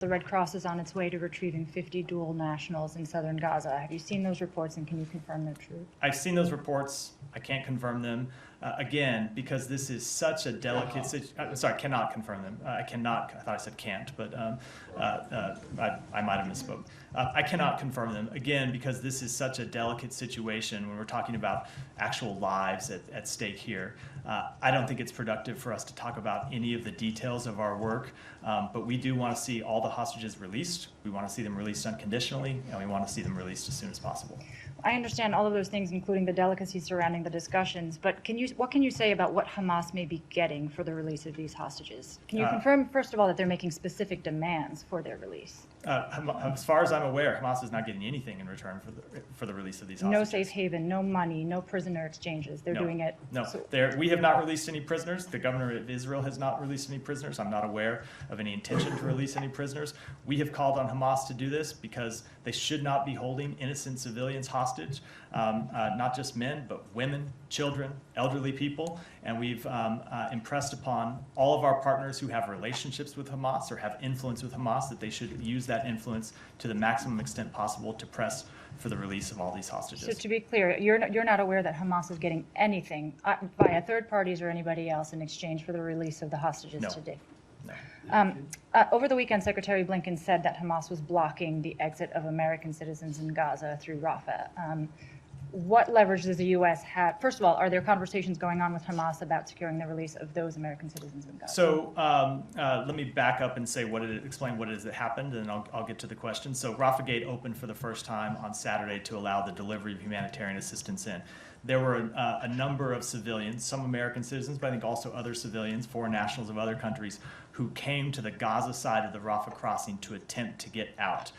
The Red Cross is on its way to retrieving 50 dual nationals in southern Gaza. Have you seen those reports, and can you confirm they're true? I've seen those reports. I can't confirm them. Again, because this is such a delicate situation. Sorry, cannot confirm them. I cannot. I thought I said can't, but I might have misspoke. I cannot confirm them. Again, because this is such a delicate situation when we're talking about actual lives at stake here. I don't think it's productive for us to talk about any of the details of our work, but we do want to see all the hostages released. We want to see them released unconditionally, and we want to see them released as soon as possible. I understand all of those things, including the delicacies surrounding the discussions, but what can you say about what Hamas may be getting for the release of these hostages? Can you confirm, first of all, that they're making specific demands for their release? As far as I'm aware, Hamas is not getting anything in return for the release of these hostages. No safe haven, no money, no prisoner exchanges. They're doing it. No, we have not released any prisoners. The governor of Israel has not released any prisoners. I'm not aware of any intention to release any prisoners. We have called on Hamas to do this because they should not be holding innocent civilians hostage, not just men, but women, children, elderly people. And we've impressed upon all of our partners who have relationships with Hamas or have influence with Hamas that they should use that influence to the maximum extent possible to press for the release of all these hostages. So to be clear, you're not aware that Hamas is getting anything via third parties or anybody else in exchange for the release of the hostages today? No. Over the weekend, Secretary Blinken said that Hamas was blocking the exit of American citizens in Gaza through Rafah. What leverage does the U.S. have? First of all, are there conversations going on with Hamas about securing the release of those American citizens in Gaza? So let me back up and say explain what it is that happened, and I'll get to the question. So Rafah Gate opened for the first time on Saturday to allow the delivery of humanitarian assistance in. There were a number of civilians, some American citizens, but I think also other civilians, foreign nationals of other countries, who came to the Gaza side of the Rafah crossing to attempt to get out.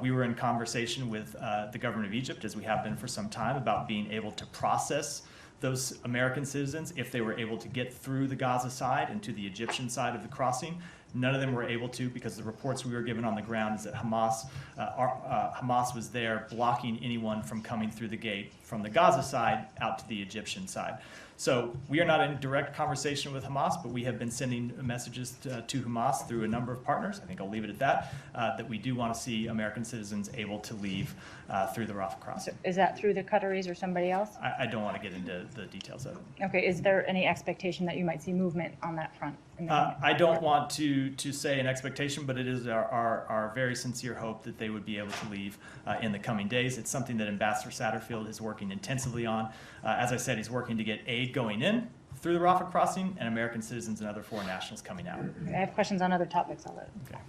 We were in conversation with the government of Egypt, as we have been for some time, about being able to process those American citizens if they were able to get through the Gaza side and to the Egyptian side of the crossing. None of them were able to because the reports we were given on the ground is that Hamas was there blocking anyone from coming through the gate from the Gaza side out to the Egyptian side. So we are not in direct conversation with Hamas, but we have been sending messages to Hamas through a number of partners. I think I'll leave it at that, that we do want to see American citizens able to leave through the Rafah crossing. So is that through the Qataris or somebody else? I don't want to get into the details of it. Okay, is there any expectation that you might see movement on that front? I don't want to say an expectation, but it is our very sincere hope that they would be able to leave in the coming days. It's something that Ambassador Satterfield is working intensively on. As I said, he's working to get aid going in through the Rafah crossing and American citizens and other foreign nationals coming out. I have questions on other topics. I'll let. Okay.